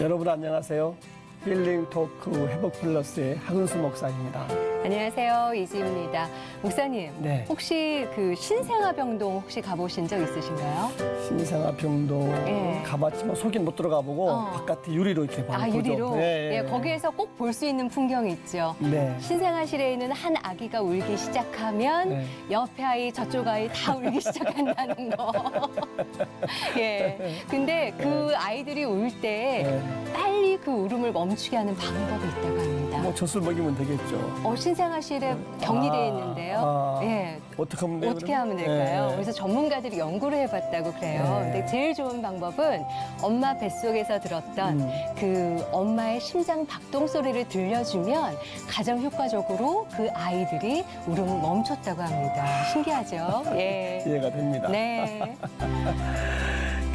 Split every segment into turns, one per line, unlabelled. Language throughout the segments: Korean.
여러분 안녕하세요. 힐링 토크 회복 플러스의 하근수 목사입니다.
안녕하세요. 이지입니다. 목사님,
네.
혹시 그 신생아병동 혹시 가보신 적 있으신가요?
신생아병동
예.
가봤지만 속엔 못 들어가 보고 바깥에 유리로 이렇게 보죠.
유리로?
네,
예, 거기에서 꼭 볼 수 있는 풍경이 있죠.
네.
신생아실에 있는 한 아기가 울기 시작하면
네.
옆에 아이, 저쪽 아이 다 울기 시작한다는 거. 예. 근데 그 아이들이 울 때
네.
빨리 그 울음을 멈추게 하는 방법이 있다고 합니다.
뭐 젖을 먹이면 되겠죠.
신생아실에 격리되어 있는데요. 예.
어떻게 하면 돼요?
어떻게 하면 될까요?
네.
그래서 전문가들이 연구를 해봤다고 그래요.
네.
근데 제일 좋은 방법은 엄마 뱃속에서 들었던 그 엄마의 심장 박동 소리를 들려주면 가장 효과적으로 그 아이들이 울음을 멈췄다고 합니다. 신기하죠? 예.
이해가 됩니다.
네.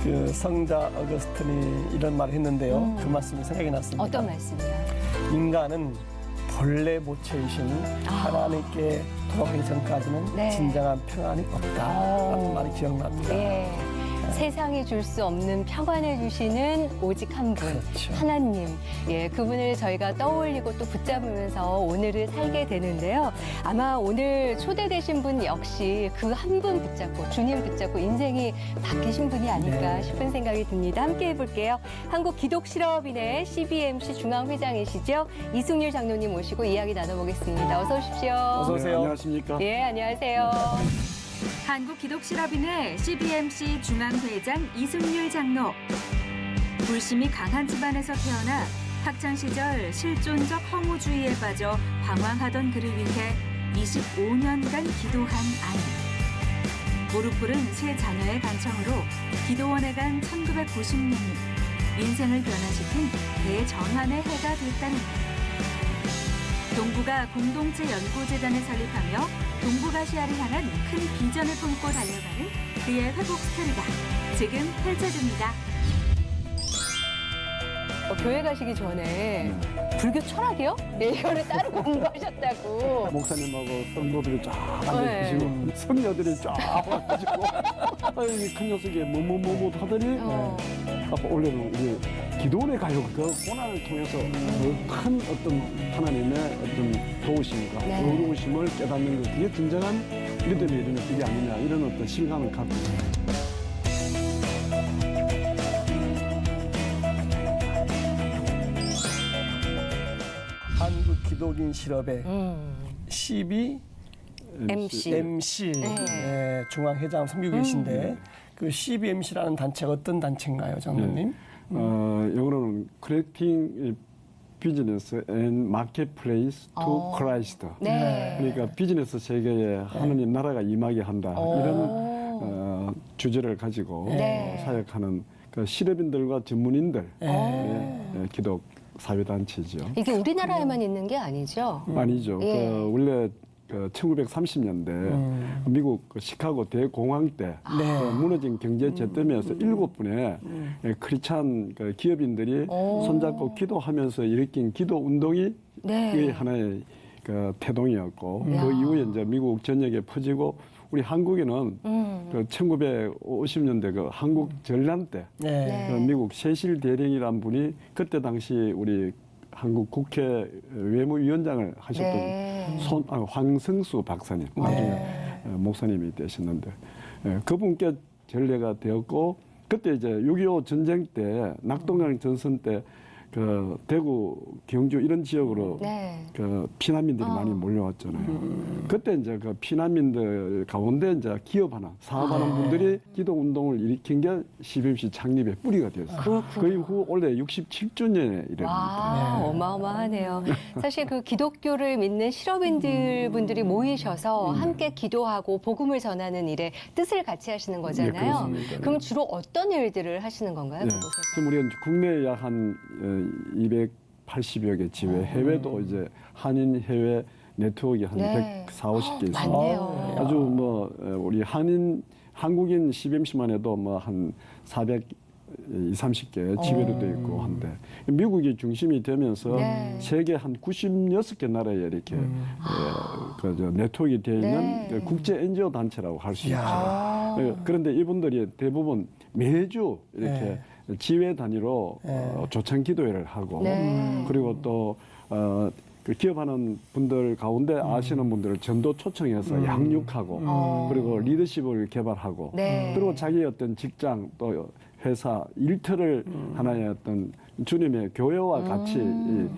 그 성자 어거스틴이 이런 말을 했는데요. 그 말씀이 생각이 났습니다.
어떤 말씀이요?
인간은 본래 모체이신 하나님께 돌아가기 전까지는
네.
진정한 평안이 없다라는 말이 기억납니다.
예. 세상이 줄 수 없는 평안을 주시는 오직 한 분,
그렇죠.
하나님. 예, 그분을 저희가 떠올리고 또 붙잡으면서 오늘을 살게 되는데요. 아마 오늘 초대되신 분 역시 그 한 분 붙잡고, 주님 붙잡고 인생이 바뀌신 분이 아닐까
네.
싶은 생각이 듭니다. 함께 해볼게요. 한국기독실업인의 CBMC 중앙회장이시죠. 이승률 장로님 모시고 이야기 나눠보겠습니다. 어서 오십시오.
어서 오세요.
네, 안녕하십니까?
예, 안녕하세요.
한국기독실업인회 CBMC 중앙회장 이승률 장로. 불심이 강한 집안에서 태어나 학창시절 실존적 허무주의에 빠져 방황하던 그를 위해 25년간 기도한 아이. 무릎 꿇은 세 자녀의 간청으로 기도원에 간 1990년이 인생을 변화시킨 대전환의 해가 됐다는 동북아 공동체 연구재단을 설립하며 동북아시아를 향한 큰 비전을 품고 달려가는 그의 회복 스토리가 지금 펼쳐집니다.
교회 가시기 전에 불교 철학이요? 네, 이거를 따로 공부하셨다고.
목사님하고 성도들이 쫙 앉아
네.
계시고 성녀들이 쫙 와가지고 아유 이큰 녀석이 뭐뭐뭐뭐 하더니 아까 원래는 우리 기도원에 가요. 그 고난을 통해서 더 큰 어떤 하나님의 어떤 도우심과
네.
의로우심을 깨닫는 것, 그게 진정한 믿음의 이르는 길이 아니냐, 이런 어떤 실감을 갖고 있습니다.
한국 기독인 실업의 CB
MC.
MC
네.
예, 중앙회장 선교계신데 그 CBMC라는 단체가 어떤 단체인가요, 장로님?
영어로는 Creating Business and Marketplace to Christ.
네.
그러니까 비즈니스 세계에 하느님 나라가 임하게 한다, 이런 주제를 가지고
네.
사역하는 그 실업인들과 전문인들 기독 사회단체죠.
이게 우리나라에만 있는 게 아니죠?
아니죠.
예.
그 원래 그 1930년대 미국 그 시카고 대공황 때 그 무너진 경제 제점에서 7분의 크리스찬 그 기업인들이 손잡고 기도하면서 일으킨 기도 운동이
네.
그게 하나의 그 태동이었고, 그 이후에 이제 미국 전역에 퍼지고, 우리 한국에는 그 1950년대 그 한국 전란 때
네.
그 미국 세실 대령이란 분이 그때 당시 우리 한국 국회 외무위원장을 하셨던
네.
황승수 박사님, 나중에 목사님이 되셨는데, 그분께 전례가 되었고, 그때 이제 6.25 전쟁 때 낙동강 전선 때 그 대구, 경주 이런 지역으로
네.
그 피난민들이 많이 몰려왔잖아요. 그때 이제 그 피난민들 가운데 이제 기업하는, 사업하는 분들이 기도 운동을 일으킨 게 CBMC 창립의 뿌리가 되었어요. 그 이후 올해 67주년에 이릅니다.
와, 어마어마하네요. 사실 그 기독교를 믿는 실업인들 분들이 모이셔서 함께 기도하고 복음을 전하는 일에 뜻을 같이 하시는 거잖아요.
그렇습니다.
그럼 주로 어떤 일들을 하시는 건가요?
네.
그곳에서?
지금 우리가 국내 약 한 280여 개 지회, 해외도 이제 한인 해외 네트워크가 한
네.
140, 50개 있습니다.
많네요.
아주 뭐 우리 한국인 CBMC만 해도 뭐 한 430개 지회로 되어 있고 한데, 미국이 중심이 되면서
네.
세계 한 96개 나라에 이렇게 그저 네트워크가 되어 있는
네.
그 국제 NGO 단체라고 할 수 있죠.
이야.
그런데 이분들이 대부분 매주 이렇게 지회 단위로
네.
조찬 기도회를 하고
네.
그리고 또 그 기업하는 분들 가운데 아시는 분들을 전도 초청해서 양육하고 그리고 리더십을 개발하고
네.
그리고 자기의 어떤 직장 또 회사 일터를 하나의 어떤 주님의 교회와 같이 이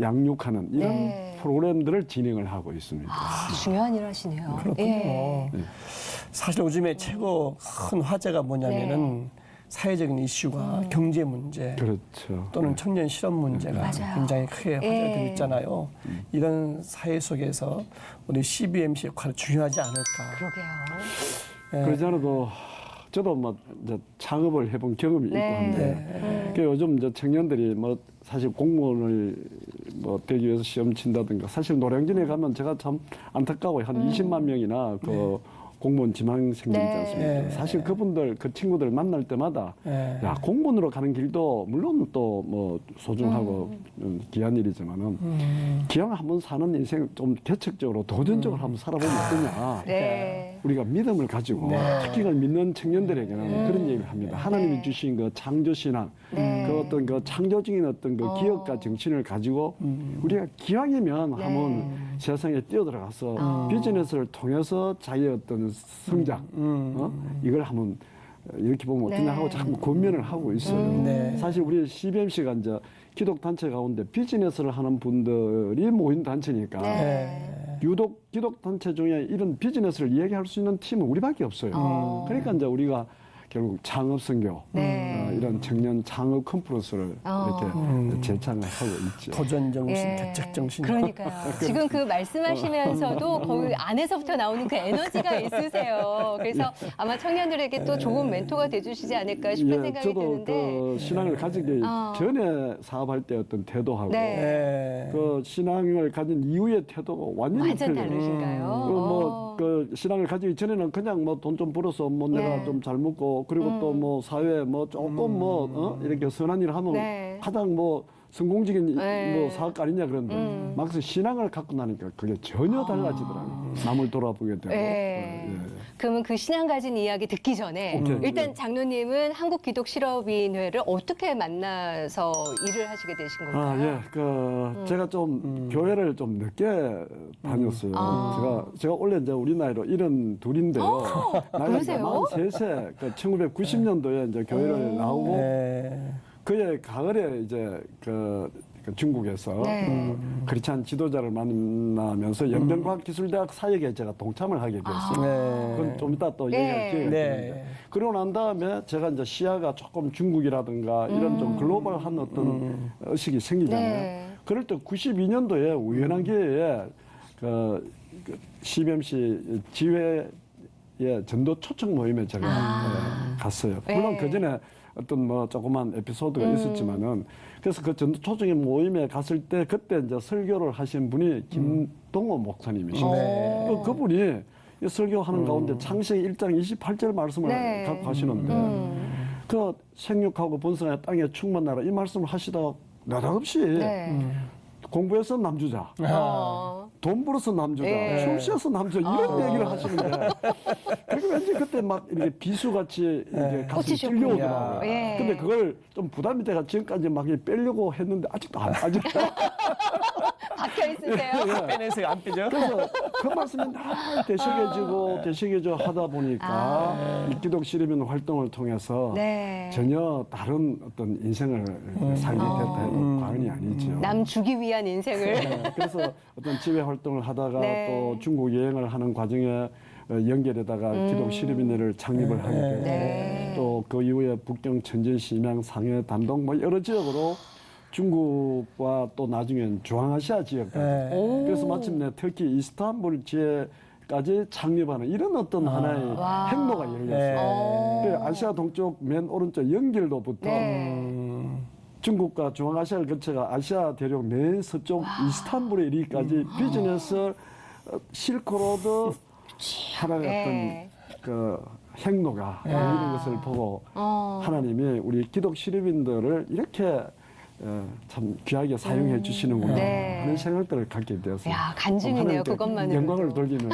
양육하는 이런
네.
프로그램들을 진행을 하고 있습니다.
중요한 일 하시네요.
그렇군요.
예.
사실 요즘에 최고 큰 화제가 뭐냐면은 사회적인 이슈가 경제 문제
그렇죠.
또는 청년 실업 문제가
맞아요.
굉장히 크게 화제가
예.
되고 있잖아요. 이런 사회 속에서 우리 CBMC 역할이 중요하지 않을까.
그러게요.
예.
그러지 않아도 저도 뭐 이제 창업을 해본 경험이 있고
네.
한데 그 요즘 이제 청년들이 뭐 사실 공무원을 뭐 되기 위해서 시험 친다든가 사실 노량진에 가면 제가 참 안타까워요. 한 20만 명이나 그 공무원 지망생들이 있지
네.
않습니까?
네.
사실 그분들 그 친구들 만날 때마다
예.
야 공무원으로 가는 길도 물론 또 뭐 소중하고 귀한 일이지만은 기왕 한번 사는 인생 좀 개척적으로 도전적으로 한번 살아보면 어떠냐.
네.
우리가 믿음을 가지고
네.
특히 그 믿는 청년들에게는 그런 얘기를 합니다. 하나님이
네.
주신 그 창조 신앙,
네.
그 어떤 그 창조적인 어떤 그 기업가 정신을 가지고 우리가 기왕이면
네.
한번 세상에 뛰어들어가서 비즈니스를 통해서 자기의 어떤 성장, 이걸 한번 이렇게 보면 어떠냐 하고 자꾸 권면을 하고 있어요.
네.
사실 우리 CBMC가 이제 기독 단체 가운데 비즈니스를 하는 분들이 모인 단체니까
네.
유독 기독 단체 중에 이런 비즈니스를 이야기할 수 있는 팀은 우리밖에 없어요. 그러니까 이제 우리가 결국 창업 선교,
네.
이런 청년 창업 컨퍼런스를 이렇게 제창을 하고 있죠.
도전 정신,
예.
개척 정신.
그러니까요. 지금 그 말씀하시면서도 거의 안에서부터 나오는 그 에너지가 있으세요. 그래서 아마 청년들에게 또 좋은 멘토가 돼주시지 않을까 싶은 생각이
저도
드는데.
그 신앙을 가지기 전에 사업할 때 어떤 태도하고
네.
예.
그 신앙을 가진 이후의 태도가 완전히
완전
틀려요.
다르신가요?
그 신앙을 가지기 전에는 그냥 뭐 돈 좀 벌어서 뭐 내가
네.
좀 잘 먹고 그리고 또 뭐 사회 뭐 조금 뭐 이렇게 선한 일을 하면
네.
가장 뭐 성공적인
네.
뭐 사업가 아니냐 그런데 막상 신앙을 갖고 나니까 그게 전혀 달라지더라고요. 남을 돌아보게 되고.
네. 그러면 그 신앙 가진 이야기 듣기 전에
오케이.
일단 장로님은 한국기독실업인회를 어떻게 만나서 일을 하시게 되신 건가요?
아, 예. 그 제가 좀 교회를 좀 늦게 다녔어요. 제가 원래 이제 우리 나이로 72인데요.
그러세요?
43세, 그 1990년도에 이제 교회를 나오고
예.
그해 가을에 이제 그 중국에서
네.
크리스찬 지도자를 만나면서 연변과학기술대학 사역에 제가 동참을 하게 되었어요.
네.
그건 좀 이따 또 얘기할 기회가
네.
있는데 그러고 난 다음에 제가 이제 시야가 조금 중국이라든가 이런 좀 글로벌한 어떤 의식이 생기잖아요.
네.
그럴 때 92년도에 우연한 기회에 그 CBMC 지회의 전도 초청 모임에 제가 갔어요. 물론
네.
그 전에 어떤 뭐 조그만 에피소드가 있었지만은 그래서 그 전도 초청의 모임에 갔을 때 그때 이제 설교를 하신 분이 김동호 목사님이시죠.
네.
그분이 이 설교하는 가운데 창세기 1장 28절 말씀을
네.
갖고 하시는데 그 생육하고 번성하여 땅에 충만하라 이 말씀을 하시다가 느닷없이
네.
공부해서 남주자, 돈 벌어서 남주자,
네.
출세해서 남주자 이런 얘기를 하시는데 그게 왠지 그때 막 이렇게 비수같이 이렇게 가슴이
꽂히셨군요.
찔려오더라고요.
예.
근데 그걸 좀 부담이 돼가 지금까지 막 이렇게 빼려고 했는데 아직도 안 빠지고
박혀 있으세요?
빼내서 안 빼죠?
그래서 그 말씀이 날 되새겨지고 하다 보니까 이 기독 시리민 활동을 통해서
네.
전혀 다른 어떤 인생을 살게 됐다 해도 과언이 아니죠.
남 주기 위한 인생을.
네, 그래서 어떤 지회 활동을 하다가
네.
또 중국 여행을 하는 과정에 연결에다가 기독 시립인회를 창립을 하게 되고
네.
또 그 이후에 북경, 천진, 심양, 상해, 단동 뭐 여러 지역으로 중국과 또 나중엔 중앙아시아 지역까지
네.
그래서 마침내 터키 이스탄불 지역까지 창립하는 이런 어떤 하나의
와.
행로가 열렸어요.
네.
그 아시아 동쪽 맨 오른쪽 연길도부터
네.
중국과 중앙아시아를 거쳐가 아시아 대륙 맨 서쪽 이스탄불에 이르기까지 비즈니스 실크로드 하나의
네.
어떤 그 행로가 열리는 것을 보고 하나님이 우리 기독 시립인들을 이렇게 참 귀하게 사용해 주시는구나
네.
하는 생각들을 갖게 되었어요.
야, 간증이네요.
하나님께
그것만으로도.
영광을 돌리는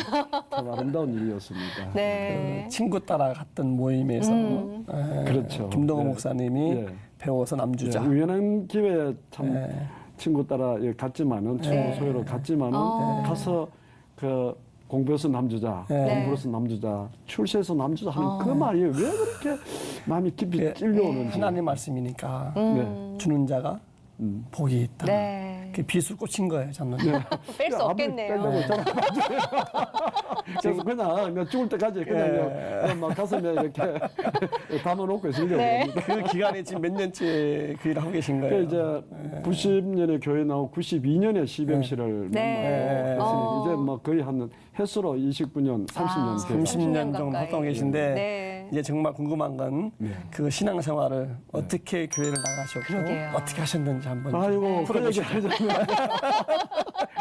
참 아름다운 일이었습니다.
네.
친구 따라 갔던 모임에서
그렇죠.
김동호
네.
목사님이
예.
배워서 남주자.
우연한 기회에 참
예.
친구 따라 갔지만은 친구 소유로 갔지만은 가서 그 공부해서 남주자, 공부해서 남주자, 출세해서 남주자 하는 그 말이 왜 그렇게 마음이 깊이
예.
찔려오는지.
하나님 말씀이니까
네.
주는 자가 복이 있다.
네.
그 비수 꽂힌 거예요, 저는.
뺄 수
아무리
없겠네요.
빼려고 잘안 맞아요. 그래서 그냥 나 죽을 때까지 그냥 그냥 막 가슴에 이렇게 담아놓고 있으려고
네.
합니다.
그 기간에 지금 몇 년째 그 일을 하고 계신 거예요?
이제 90년에 교회 나오고 92년에 CBMC를
네.
만나고 이제 뭐 거의 한 횟수로 29년, 30년 돼요.
30년 정도
가까이.
활동하고 계신데
네.
이제 정말 궁금한 건 그 신앙생활을 어떻게 교회를 나가셨고
그러게요.
어떻게 하셨는지 한번 좀
아이고 그 얘기
풀어보시죠.
하자면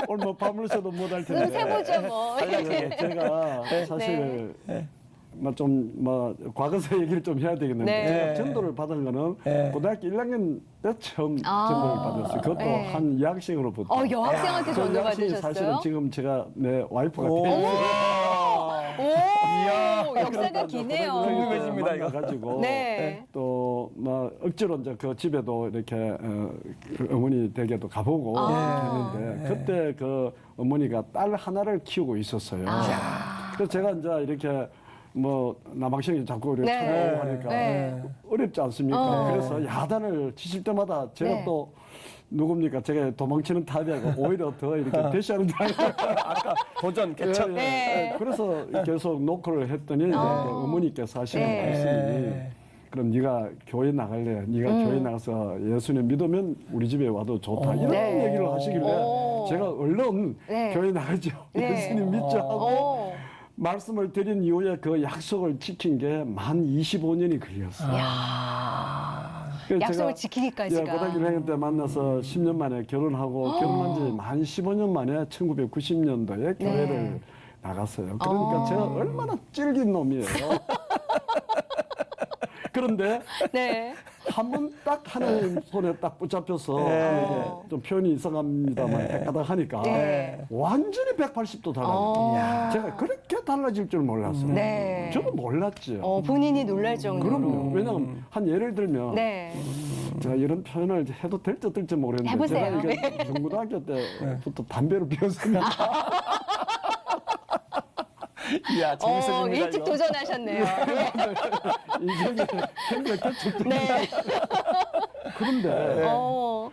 오늘 뭐 밤을 새도 못할 텐데.
눈 세보죠, 뭐.
제가 사실 뭐좀뭐 과거사 얘기를 좀 해야 되겠는데
네.
제가 전도를 받은 거는
네.
고등학교 1학년 때 처음 전도를 받았어요. 그것도
네.
한 여학생으로부터.
여학생한테
그
전도
여학생이
받으셨어요?
사실은 지금 제가 내 와이프가
오.
돼요.
오, 역사가 기네요.
궁금해집니다, 이거.
가지고
네.
또뭐 억지로 이제 그 집에도 이렇게 그 어머니 댁에도 가보고 했는데 그때 그 어머니가 딸 하나를 키우고 있었어요. 그래서 제가 이제 이렇게 뭐 남학생이 자꾸 이렇게
네.
찾아오고 하니까
네.
어렵지 않습니까? 그래서 야단을 치실 때마다 제가
네.
또 누굽니까? 제가 도망치는 타입이고 오히려 더 이렇게 대시하는 타입.
아까 도전 개척.
네.
그래서 계속 노크를 했더니 그 어머니께서 하시는
네.
말씀이 그럼 네가 교회 나갈래? 네가 교회 나가서 예수님 믿으면 우리 집에 와도 좋다. 이런
네.
얘기를 하시길래 제가 얼른
네.
교회 나가죠.
네.
예수님 믿죠 하고
오.
말씀을 드린 이후에 그 약속을 지킨 게 만 25년이 걸렸어요. 그래서
약속을
제가
지키기까지가.
고등학교 1학년 때 만나서 10년 만에 결혼하고 결혼한 지 만 15년 만에 1990년도에 교회를 나갔어요. 그러니까 제가 얼마나 찔긴 놈이에요. 그런데
네.
한 번 딱 하나님 손에 딱 붙잡혀서 이게 좀 표현이 이상합니다만 헷가닥 하니까
네.
완전히 180도 달라요. 제가 그렇게 달라질 줄 몰랐어요.
네.
저도 몰랐죠.
본인이 놀랄 정도로.
그럼요. 왜냐하면 한 예를 들면
네.
제가 이런 표현을 해도 될지 모르겠는데
해보세요.
제가 이게 중고등학교 때부터 담배를 피웠습니다.
이야, 재밌어집니다.
일찍
이거.
도전하셨네요.
인생에 굉장히 개척.
네.
그런데
어.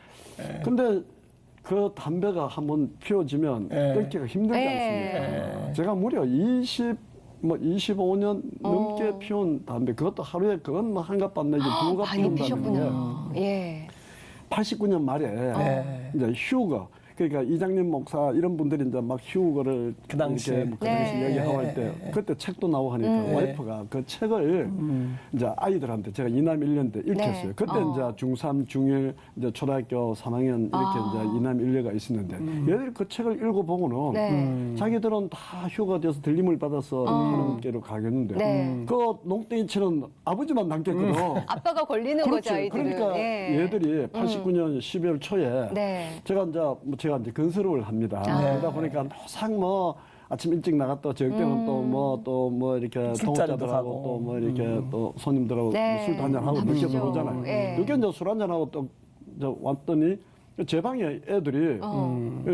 근데 그 담배가 한번 피워지면 끊기가 힘들지
네.
않습니까? 제가 무려 25년 넘게 피운 담배, 그것도 하루에 그건 뭐 한갑반 내지 두갑
많이
피운다는 게
피셨구나. 예.
89년 말에 이제 휴거. 그러니까 이장님 목사 이런 분들이 이제 막 휴거를
그 당시에.
이렇게 그 당시
네.
얘기하고 할 때 그때 책도 나오고 하니까 와이프가 그 책을 이제 아이들한테 제가 이남 1년 때 읽혔어요.
네.
그때 이제 중3, 중1, 이제 초등학교 3학년 이렇게 이제 이남 1녀가 있었는데 얘들이 그 책을 읽어보고는
네.
자기들은 다 휴가 돼서 들림을 받아서 하나님께로 가겠는데
네.
그 농땡이치는 아버지만 남겠거든.
아빠가 걸리는 거죠, 아이들은.
그러니까
예.
얘들이 89년 12월 초에
네.
제가 이제 건설을 합니다. 그러다 보니까 항상 뭐 아침 일찍 나갔다 저녁 때는 또 뭐 이렇게
술자리도
동업자들하고
가고.
또 뭐 이렇게 또 손님들하고
네.
술도 한잔 하고 늦게
바쁘시죠.
들어오잖아요.
예.
늦게 이제 술 한잔 하고 또 왔더니 제 방에 애들이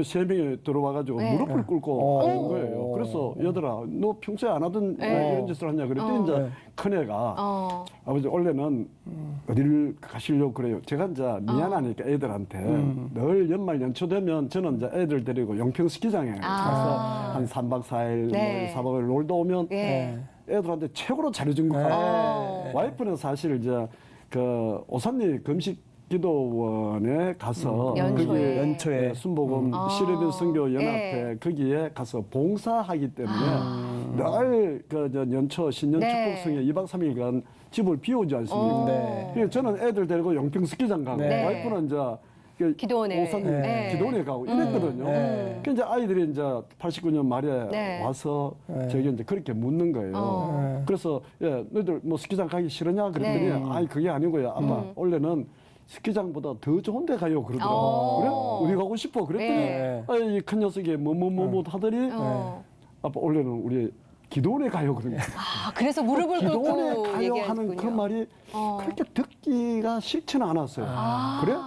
세 명이 들어와가지고
네.
무릎을 꿇고
오.
하는 거예요. 그래서 얘들아, 너 평소에 안 하던 왜 이런 짓을 하냐 그랬더니 이제 큰애가 아버지 원래는 어디를 가시려고 그래요. 제가 이제 미안하니까 애들한테 늘 연말 연초 되면 저는 이제 애들 데리고 용평 스키장에 가서 한 3박 4일,
네.
뭐 4박을 놀다 오면
예.
애들한테 최고로 잘해준 것 같아요. 와이프는 사실 이제 그 오산리 금식 기도원에 가서
연초에.
거기에
연초에.
순복음 시르빈 선교 연합회 거기에 가서 봉사하기 때문에 늘그 연초 신년
네.
축복성에 2박 3일간 집을 비우지 않습니까?
네.
그래서 저는 애들 데리고 용평 스키장 가고
네.
와이프는 이제 그
기도원에.
오산
네.
기도원에 가고 이랬거든요. 그 이제 아이들이 이제 89년 말에
네.
와서 저기 이제 그렇게 묻는 거예요. 그래서 너희들 뭐 스키장 가기 싫으냐 그랬더니
네.
아니 그게 아니고요. 아빠 원래는 스키장보다 더 좋은 데 가요 그러더라고요. 그래? 어디 가고 싶어? 그랬더니
네.
이 큰 녀석이 뭐뭐뭐뭐 하더니
어.
아빠 원래는 우리 기도원에 가요 그러는 거예요.
아, 그래서 무릎을
기도원에
꿇고
가요 하는
얘기하는군요.
그 말이 그렇게 듣기가 싫지는 않았어요.
아.
그래?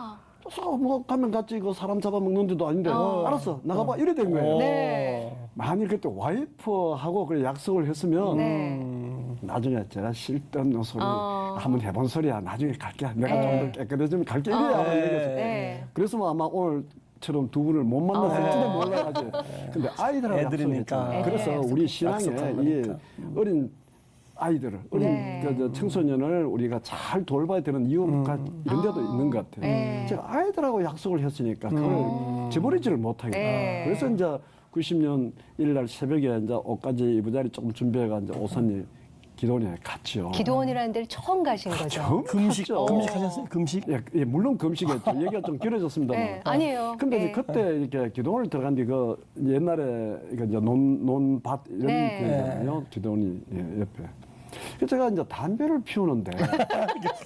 그래서 뭐 가면 갔지 그 사람 잡아먹는 데도 아닌데 알았어 나가봐 이래 된 거예요.
네.
만일 그때 와이프하고 그 약속을 했으면
네.
나중에 제가 쓸데없는 소리
어.
한번 해본 소리야 나중에 갈게 내가
네.
좀 더 깨끗해지면 갈게 이래야
네.
얘기했어요.
네.
그래서 뭐 아마 오늘처럼 두 분을 못 만났을지도 몰라가지고 근데 아이들하고
애들이니까.
약속했잖아요. 그래서
네,
우리 신앙에
약속한
이
거니까.
어린 아이들을 어린
네.
저 청소년을 우리가 잘 돌봐야 되는 이유가 이런 데도 있는 것 같아요.
네.
제가 아이들하고 약속을 했으니까 그걸 저버리지를 못하겠다.
네.
그래서 이제 90년 1일 새벽에 이제 옷까지 이부자리 조금 준비해가 이제 오선이 기도원에 갔죠.
기도원이라는 데를 처음 가신 거죠?
처음
금식
갔죠.
금식하셨어요? 금식?
예, 물론 금식했죠. 얘기가 좀 길어졌습니다만.
네. 아니에요.
근데 이제
네.
그때 이렇게 기도원을 들어간 뒤 그 옛날에 이거 이제 논밭 이런
네.
게 있잖아요. 기도원이 옆에. 그래서 제가 이제 담배를 피우는데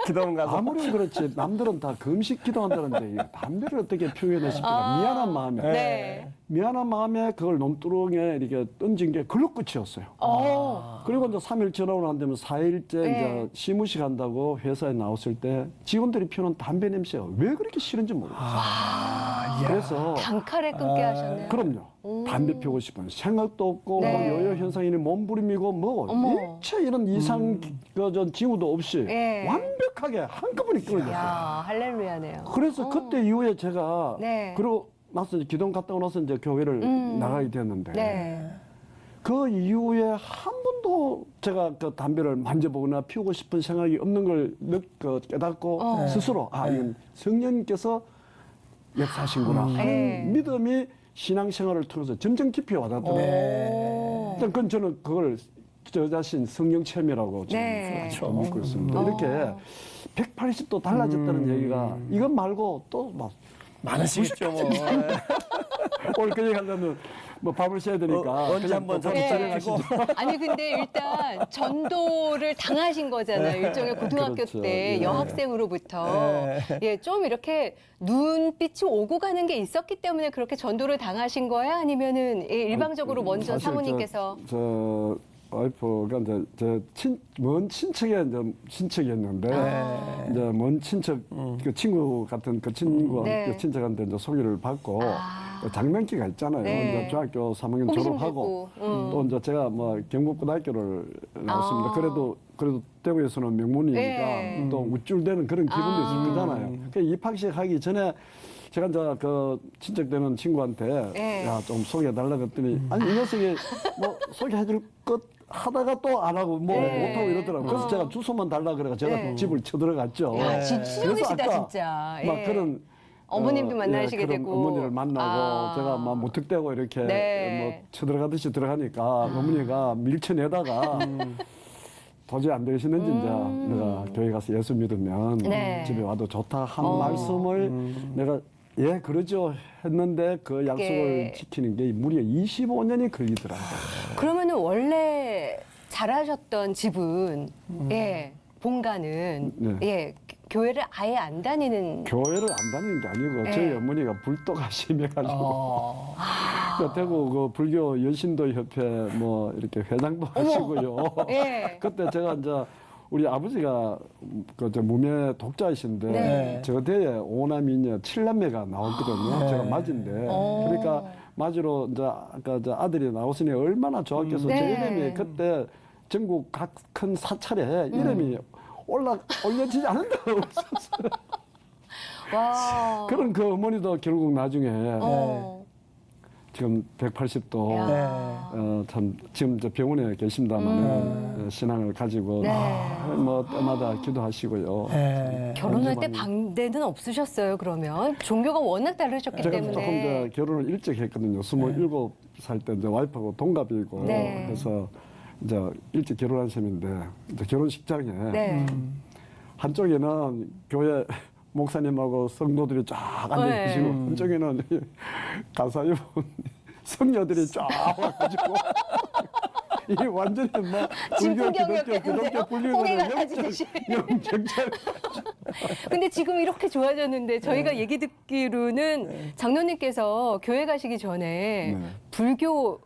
기도원 가서
아무리 그렇지 남들은 다 금식 기도한다는데 이 담배를 어떻게 피우겠나 싶어가 미안한 마음에
네.
미안한 마음에 그걸 논두렁에 이렇게 던진 게 그걸로 끝이었어요. 그리고 이제 3일 전화를 안 되면 4일째
네.
이제 시무식 한다고 회사에 나왔을 때 직원들이 피우는 담배 냄새가 왜 그렇게 싫은지 모르겠어요. 그래서
단칼에 끊게 하셨네요.
그럼요. 담배 피우고 싶은 생각도 없고
네.
뭐 요요 현상이니 몸부림이고 뭐
어머.
일체 이런 이상 그전 징후도 없이
네.
완벽하게 한꺼번에 끊어졌어요.
야, 할렐루야네요.
그래서 그때 이후에 제가
네.
그러고 나서 이제 기도원 갔다 오고 나서 이제 교회를 나가게 됐는데
네.
그 이후에 한 번도 제가 그 담배를 만져보거나 피우고 싶은 생각이 없는 걸 깨닫고 스스로 이건 성령님께서 역사하신구나 하는
네.
믿음이 신앙생활을 통해서 점점 깊이 와닿더라고요. 일단 그건 저는 그걸 저 자신 성령 체험이라고 지금
네.
믿고 있습니다. 이렇게 180도 달라졌다는 얘기가 이것 말고 또막
많으시겠죠 뭐.
오늘 그 얘기 하려면 뭐 밥을 써야 되니까
언제
그냥
한번
또
저기
자려가시죠.
아니 근데 일단 전도를 당하신 거잖아요. 일종의 고등학교
그렇죠.
때
예.
여학생으로부터 예, 좀 이렇게 눈빛이 오고 가는 게 있었기 때문에 그렇게 전도를 당하신 거야? 아니면은 예, 일방적으로 먼저
사실
사모님께서
저 와이프가 이제 먼 친척의 이제 친척이었는데 이제 먼 친척 그 친구 같은 그 친구
네.
그 친척한테 이제 소개를 받고 장난기가 있잖아요.
네.
이제 중학교 3학년
호기심
졸업하고
들고,
또 이제 제가 뭐 경북고등학교를 나왔습니다. 그래도 대구에서는 명문이니까
네.
또 우쭐대는 그런 기분도 있을 거잖아요. 그 입학식 하기 전에 제가 이제 그 친척되는 친구한테
네.
야 좀 소개해달라고 했더니 아니 이 녀석이 뭐 소개해줄 것 하다가 또 안 하고 뭐
네.
못하고 이러더라고요. 그래서 제가 주소만 달라 그래가 제가
네.
집을 쳐들어갔죠.
야, 친정이시다
그래서 아까
진짜.
막
예.
그런
어머님도 만나시게
그런
되고.
어머니를 만나고 제가 막 무턱대고 이렇게
네.
뭐 쳐들어가듯이 들어가니까 어머니가 밀쳐내다가 도저히 안 되시는지 이제 내가 교회 가서 예수 믿으면
네.
집에 와도 좋다 한 말씀을 내가 예 그러죠 했는데 그 약속을 지키는 게 무려 25년이 걸리더라고요.
그러면은 원래 잘하셨던 집은 예, 본가는
네.
예, 교회를 아예 안 다니는
교회를 안 다니는 게 아니고
네.
저희 어머니가 불도가 심해가지고 그 대구 그 불교 여신도 협회 뭐 이렇게 회장도 하시고요.
예.
그때 제가 이제 우리 아버지가 그저 무명 독자이신데
네.
저 대에 오남이녀 7남매가 나왔거든요. 제가 맞인데 그러니까 맞으로 이제 아까 저 아들이 나왔으니 얼마나 좋았겠어. 제
네.
이름이 그때 전국 각 큰 사찰에 이름이 올려지지 않는다고 없었어요.
와.
그런 그 어머니도 결국 나중에
어.
지금 180도
야.
참 지금 저 병원에 계십니다만 신앙을 가지고
네.
뭐 때마다 기도하시고요.
네.
결혼할 때 반대는 없으셨어요, 그러면? 종교가 워낙 다르셨기
제가
때문에.
조금 저 결혼을 일찍 했거든요. 27살 때 이제 와이프하고 동갑이고
네.
그래서 이제 일찍 결혼한 셈인데 이제 결혼식장에
네.
한쪽에는 교회 목사님하고 성도들이 쫙 앉아
네.
계시고 한쪽에는 가사유 성녀들이 쫙 와가지고 이게 완전히 막 불교, 기독교,
진풍경이었겠는데요?
기독교,
홍해가
불교는
사지듯이.
영정찰
근데 지금 이렇게 좋아졌는데 저희가 얘기 듣기로는 장로님께서 교회 가시기 전에
네.
불교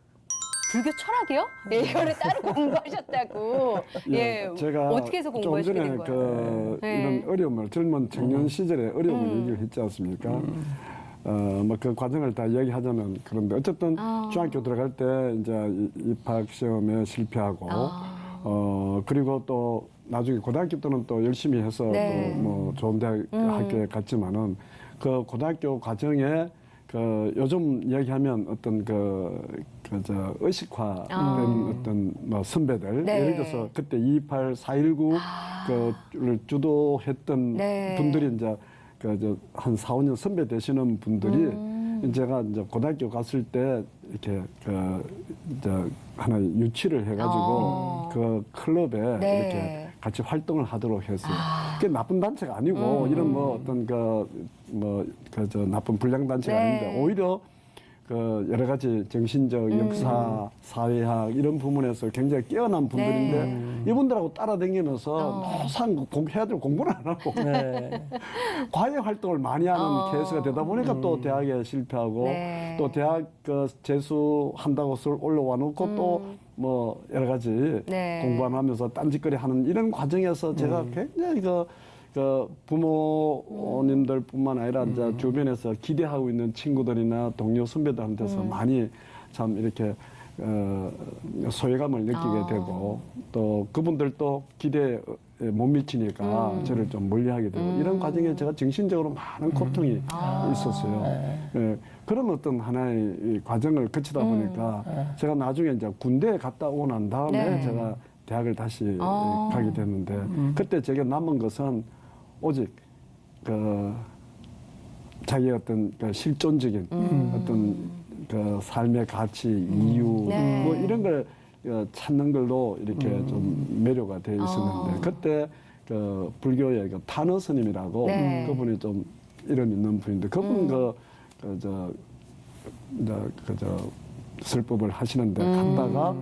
철학이요? 예, 이거를 따로 공부하셨다고. 예,
제가
어떻게 해서
좀
공부하시게
전에
된 거예요? 네.
이런 어려움을 젊은 청년 시절의 어려움을 얘기를 했지 않습니까? 뭐 그 과정을 다 얘기하자면 그런데 어쨌든 중학교 들어갈 때 이제 입학 시험에 실패하고 그리고 또 나중에 고등학교 때는 또 열심히 해서
네.
또 뭐 좋은 대학 학교에 갔지만은 그 고등학교 과정에 그 요즘 얘기하면 어떤 저 의식화된 어떤 뭐 선배들
네.
예를 들어서 그때 228, 419 그를 주도했던
네.
분들이 이제 한 4, 5년 선배 되시는 분들이 제가 이제 고등학교 갔을 때 이렇게 이제 하나 유치를 해가지고 그 클럽에
네.
이렇게 같이 활동을 하도록 했어요. 그게 나쁜 단체가 아니고 이런 뭐 어떤 저 나쁜 불량 단체가
네.
아닌데 오히려 그 여러 가지 정신적, 역사, 사회학 이런 부분에서 굉장히 깨어난 분들인데 이분들하고 따라다니면서 항상 해야 될 공부를 안 하고
네.
과외 활동을 많이 하는 케이스가 되다 보니까 또 대학에 실패하고
네.
또 대학 재수한다고 올라와 놓고 또 뭐 여러 가지
네.
공부 안 하면서 딴짓거리 하는 이런 과정에서 제가 굉장히 그 부모님들뿐만 아니라 이제 주변에서 기대하고 있는 친구들이나 동료 선배들한테서 많이 참 이렇게 소외감을 느끼게 되고 또 그분들도 기대에 못 미치니까 저를 좀 멀리하게 되고 이런 과정에 제가 정신적으로 많은 고통이 있었어요. 예, 그런 어떤 하나의 이 과정을 거치다 보니까 제가 나중에 이제 군대에 갔다 오고 난 다음에
네.
제가 대학을 다시 가게 됐는데 그때 제게 남은 것은 오직 자기의 어떤 실존적인 어떤 그 삶의 가치, 이유
네.
뭐 이런 걸 찾는 걸로 이렇게 좀 매료가 돼 있었는데 그때 그 불교의 그 탄어 스님이라고
네.
그분이 좀 이름 있는 분인데 그분 저 설법을 하시는데 갔다가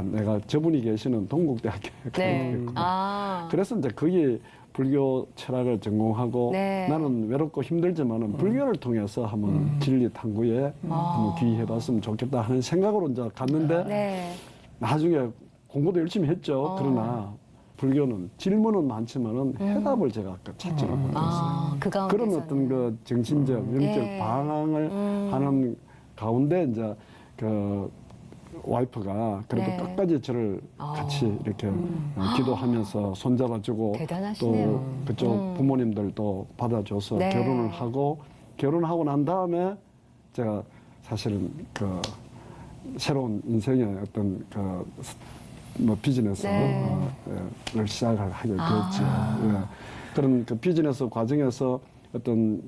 내가 저분이 계시는 동국대학교에 가게
네.
됐구나. 그래서 이제 거기 불교 철학을 전공하고
네.
나는 외롭고 힘들지만은 불교를 통해서 한번 진리 탐구에 한번 귀해봤으면 좋겠다 하는 생각으로 이제 갔는데
네.
나중에 공부도 열심히 했죠. 그러나 불교는 질문은 많지만은 해답을 제가 찾지를 못했어요.
그 가운데서는.
그런 어떤 그 정신적, 영적
네.
방황을 하는 가운데 이제 그 와이프가 그래도
네.
끝까지 저를 같이 이렇게 기도하면서 손잡아주고
대단하시네요.
또 그쪽 부모님들도 받아줘서
네.
결혼을 하고 결혼하고 난 다음에 제가 사실은 그 새로운 인생의 어떤 뭐 비즈니스를
네.
시작을 하게 됐죠. 예. 그런 그 비즈니스 과정에서 어떤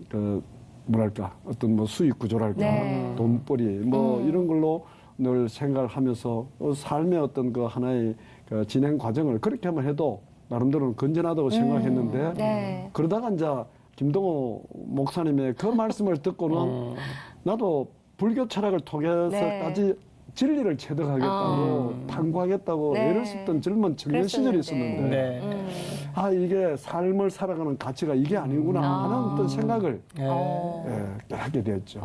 뭐랄까 어떤 뭐 수익 구조랄까
네.
돈벌이 뭐 이런 걸로 늘 생각을 하면서 삶의 어떤 그 하나의 그 진행 과정을 그렇게 한번 해도 나름대로는 건전하다고 생각했는데
네.
그러다가 이제 김동호 목사님의 그 말씀을 듣고는 나도 불교 철학을 통해서까지 진리를 체득하겠다고 탐구하겠다고
네.
애를 썼던 젊은 청년 시절이 있었는데
네.
이게 삶을 살아가는 가치가 이게 아니구나 하는 어떤 생각을 하게 됐죠.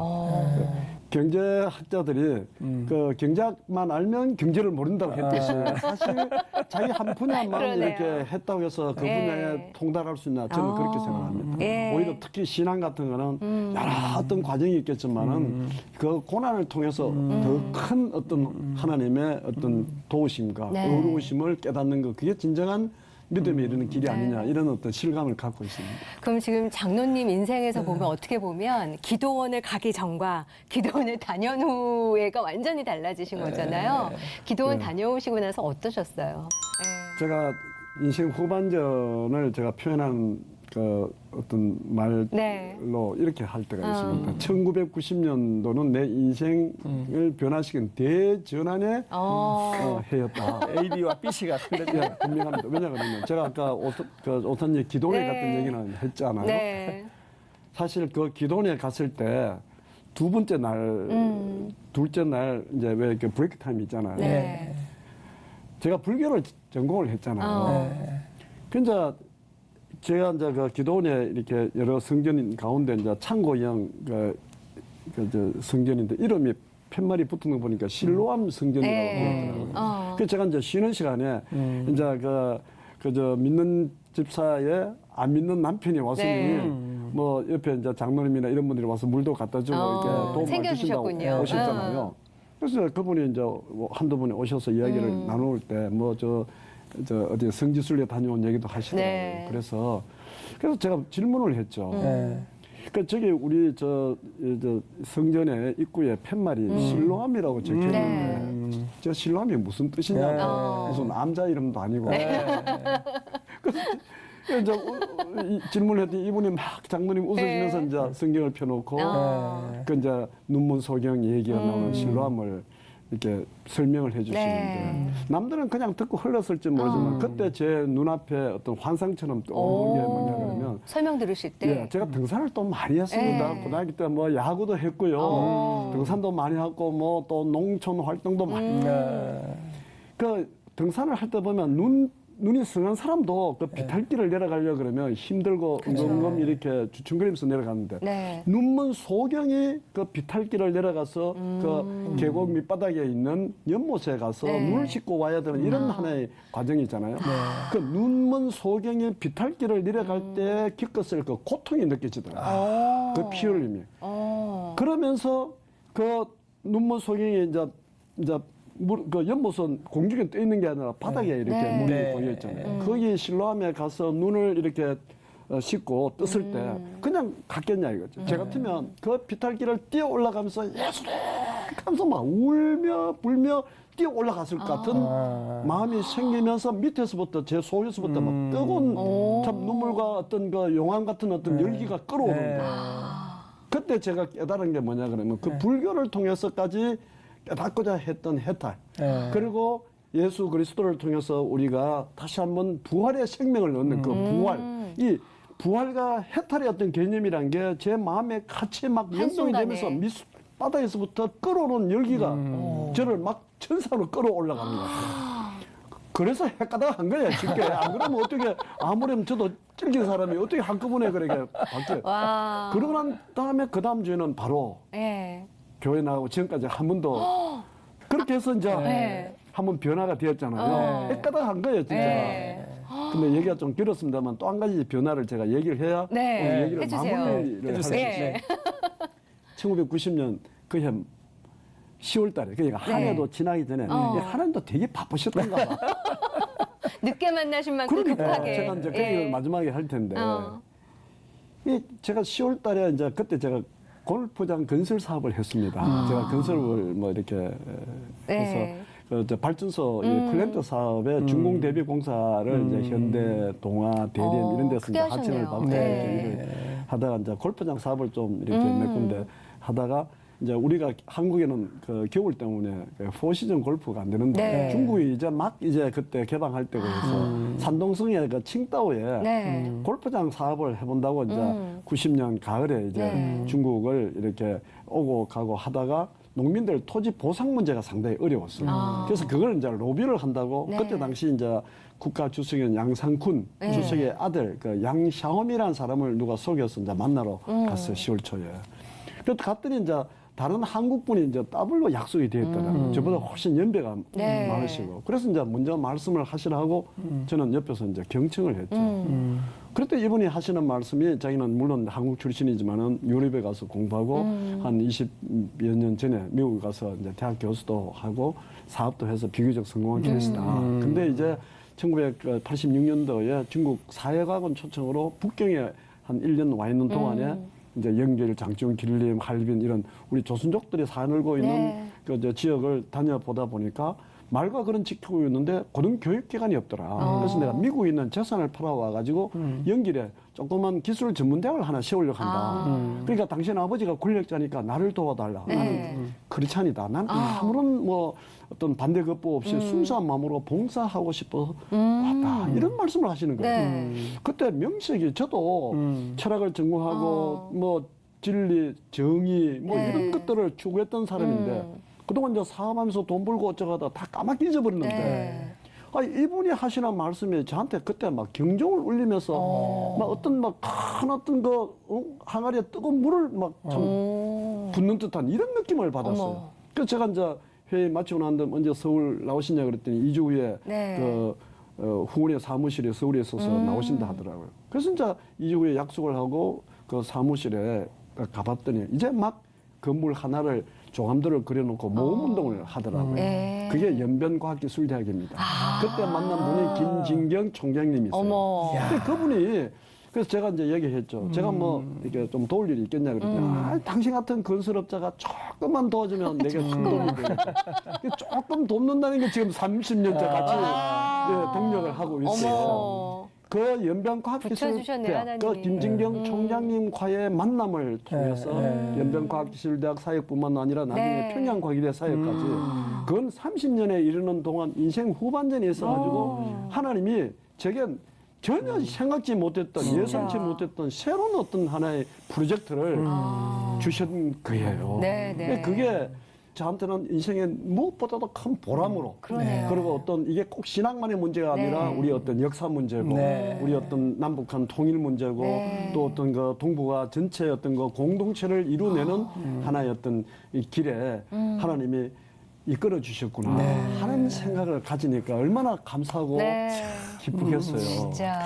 경제학자들이 그 경제학만 알면 경제를 모른다고 했듯이 사실 자기 한 분야만
그러네요.
이렇게 했다고 해서 그
네.
분야에 통달할 수 있나 저는 그렇게 생각합니다.
예.
오히려 특히 신앙 같은 거는 여러 어떤 과정이 있겠지만은 그 고난을 통해서 더 큰 어떤 하나님의 어떤 도우심과
네.
의로우심을 깨닫는 거 그게 진정한 믿음에 이르는 길이 아니냐 이런 어떤 실감을 갖고 있습니다.
그럼 지금 장로님 인생에서 보면 어떻게 보면 기도원을 가기 전과 기도원을 다녀온 후에가 완전히 달라지신 거잖아요. 기도원
네.
다녀오시고 나서 어떠셨어요?
제가 인생 후반전을 제가 표현한 그 어떤 말로
네.
이렇게 할 때가 있습니다. 1990년도는 내 인생을 변화시킨 대전환의 해였다.
AB와 BC가 틀려져.
예, 분명합니다. 왜냐하면 제가 아까 오선님 기도원에
네.
갔던 얘기는 했잖아요.
네.
사실 그 기도원에 갔을 때 두 번째 날, 둘째 날 이제 왜 이렇게 브레이크 타임 있잖아요.
네.
제가 불교를 전공을 했잖아요.
네.
그러니까 제가 이제 그 기도원에 이렇게 여러 성전 가운데 이제 창고형 저 성전인데 이름이 팻말이 붙은 거 보니까 실로암 성전이라고
네.
그러더라고요. 그래서 제가 이제 쉬는 시간에 이제 저 믿는 집사에 안 믿는 남편이 와서
네.
뭐 옆에 이제 장로님이나 이런 분들이 와서 물도 갖다 주고 이렇게 도움을
챙겨주셨군요.
주신다고 오셨잖아요. 그래서 그분이 이제 뭐 한두 분이 오셔서 이야기를 나눌 때 뭐 저 어디 성지순례 다녀온 얘기도 하시더라고요.
네.
그래서 제가 질문을 했죠.
네.
그 저기 우리 저 성전의 입구에 팻말이 실로암이라고 적혀 있는데 저 실로암이 무슨 뜻이냐고.
네.
무슨 남자 이름도 아니고. 그래서 이제 질문을 했더니 이분이 막 장로님 웃으시면서 이제 성경을 펴놓고 그 이제 눈문 소경 얘기가 나오는 실로암을 이렇게 설명을 해주시는데 남들은 그냥 듣고 흘렀을지 모르지만 그때 제 눈앞에 어떤 환상처럼 떠오르는 게 뭐냐 그러면
설명 들으실 때.
예, 제가 등산을 또 많이 했습니다.
네.
고등학교 때 뭐 야구도 했고요. 등산도 많이 하고 뭐 또 농촌 활동도 많이. 그 등산을 할 때 보면 눈이 성한 사람도 그 비탈길을 내려가려고 그러면 힘들고 엉금 이렇게 주춤거리면서 내려가는데
네.
눈먼 소경이 그 비탈길을 내려가서 그 계곡 밑바닥에 있는 연못에 가서 눈을 씻고 와야 되는 이런 하나의 과정이 있잖아요. 그 눈먼 소경이 비탈길을 내려갈 때 겪었을 그 고통이 느껴지더라고요. 그 피 흘림이. 그러면서 그 눈먼 소경이 이제 그 연못은 공중에 떠 있는 게 아니라 바닥에 이렇게 물이 고여 있잖아요. 거기 실로암에 가서 눈을 이렇게 씻고 떴을 때 그냥 갔겠냐 이거죠. 제 같으면 그 비탈길을 뛰어 올라가면서 예수님 하면서 막 울며 불며 뛰어 올라갔을 것 같은 마음이 생기면서 밑에서부터 제 속에서부터 막 뜨거운 참 눈물과 어떤 그 용암 같은 어떤 열기가 끌어오는 거예요. 그때 제가 깨달은 게 뭐냐 그러면 그 불교를 통해서까지 깨닫고자 했던 해탈 그리고 예수 그리스도를 통해서 우리가 다시 한번 부활의 생명을 얻는 그 부활 이 부활과 해탈의 어떤 개념이란 게 제 마음에 같이 막 연동이 되면서 바닥에서부터 끌어오는 열기가 저를 막 천사로 끌어올라가는 것 같아요. 그래서 헷가닥 한 거예요, 쉽게. 안 그러면 어떻게, 아무래도 저도 찔긴 사람이 어떻게 한꺼번에 그렇게 바뀌어요. 그러고 난 다음에 그 다음 주에는 바로 교회 나가고 지금까지 한 번도 그렇게 해서 이제 한번 변화가 되었잖아요. 헷가닥 한 거예요, 진짜. 근데 얘기가 좀 길었습니다만 또 한 가지 변화를 제가 얘기를 해야 오늘 얘기를
해주세요.
마무리를 할 수 있어요. 1990년 그해 10월 달에 그러니까 한 해도 지나기 전에 하나님도 되게 바쁘셨던가 봐.
늦게 만나신 만큼 급하게.
제가 이제 그 얘기를 마지막에 할 텐데 제가 10월 달에 이제 그때 제가 골프장 건설 사업을 했습니다. 제가 건설을 뭐 이렇게 해서 그 발전소 이 플랜트 사업에 준공 대비 공사를 이제 현대, 동아, 대리엔 이런 데서 이제 하청을 받고 이렇게 일을 하다가 이제 골프장 사업을 좀 이렇게 몇 군데 하다가 이제 우리가 한국에는 그 겨울 때문에 그 포시즌 골프가 안 되는데 중국이 이제 막 이제 그때 개방할 때고 해서 산동성의 그 칭다오에 골프장 사업을 해본다고 이제 90년 가을에 이제 중국을 이렇게 오고 가고 하다가 농민들 토지 보상 문제가 상당히 어려웠어요. 그래서 그걸 이제 로비를 한다고 그때 당시 이제 국가 주석인 양상군 주석의 아들 그 양샤오미라는 사람을 누가 속여서 이제 만나러 갔어요. 10월 초에. 그래서 갔더니 이제 다른 한국 분이 이제 더블로 약속이 되어 있더라고요. 저보다 훨씬 연배가 많으시고. 그래서 이제 먼저 말씀을 하시라고 저는 옆에서 이제 경청을 했죠. 그때 이분이 하시는 말씀이 자기는 물론 한국 출신이지만은 유럽에 가서 공부하고 한 20여 년 전에 미국에 가서 이제 대학 교수도 하고 사업도 해서 비교적 성공한 케이스다. 근데 이제 1986년도에 중국 사회과학원 초청으로 북경에 한 1년 와 있는 동안에 이제 영길, 장충, 길림, 할빈 이런 우리 조선족들이 사늘고 있는 그 지역을 다녀보다 보니까 말과 그런 지키고 있는데 고등교육기관이 없더라. 그래서 내가 미국에 있는 재산을 팔아와가지고 영길에 조그만 기술 전문대학을 하나 세우려고 한다. 그러니까 당신 아버지가 권력자니까 나를 도와달라. 나는 크리스찬이다. 난 아무런 뭐 어떤 반대 급부 없이 순수한 마음으로 봉사하고 싶어서 왔다. 이런 말씀을 하시는 거예요. 그때 명색이 저도 철학을 전공하고 뭐 진리, 정의 뭐 이런 것들을 추구했던 사람인데 그동안 이제 사업하면서 돈 벌고 어쩌고 하다 다 까맣게 잊어버렸는데 이분이 하시는 말씀이 저한테 그때 막 경종을 울리면서 막 어떤 막 큰 어떤 그 항아리에 뜨거운 물을 막 참 붓는 듯한 이런 느낌을 받았어요.
어머.
그래서 제가 이제 회의 마치고 난 다음에 언제 서울 나오시냐 그랬더니 2주 후에
네.
후원의 사무실에 서울에 있어서 나오신다 하더라고요. 그래서 이제 2주 후에 약속을 하고 그 사무실에 가봤더니 이제 막 건물 하나를 조감도를 그려놓고 모험 운동을 하더라고요.
네.
그게 연변과학기술대학입니다. 그때 만난 분이 김진경 총장님이세요.
어머.
근데 그분이 그래서 제가 이제 얘기했죠. 제가 뭐 이렇게 좀 도울 일이 있겠냐 그랬더니 당신 같은 건설업자가 조금만 도와주면 내가 큰 도움이 되겠다. 조금 돕는다는 게 지금 30년째 같이 동력을 하고 있어요.
어머.
그
붙여주셨네요,
연변과학기술대학 그
하나님이.
김진경 총장님과의 만남을 통해서 연변과학기술대학 사역뿐만 아니라 나중에
네.
평양과기대 사역까지 그건 30년에 이르는 동안 인생 후반전에 있어가지고 하나님이 제게 전혀 생각지 못했던 예상치 못했던 새로운 어떤 하나의 프로젝트를 주신 거예요.
네, 네.
그게 저한테는 인생의 무엇보다도 큰 보람으로
그러네요.
그리고 어떤 이게 꼭 신앙만의 문제가 아니라
네.
우리 어떤 역사 문제고
네.
우리 어떤 남북한 통일 문제고
네.
또 어떤 그 동북아 전체의 어떤 그 공동체를 이루내는 하나의 어떤 이 길에 하나님이 이끌어 주셨구나 하는 생각을 가지니까 얼마나 감사하고
네.
기쁘겠어요.
진짜.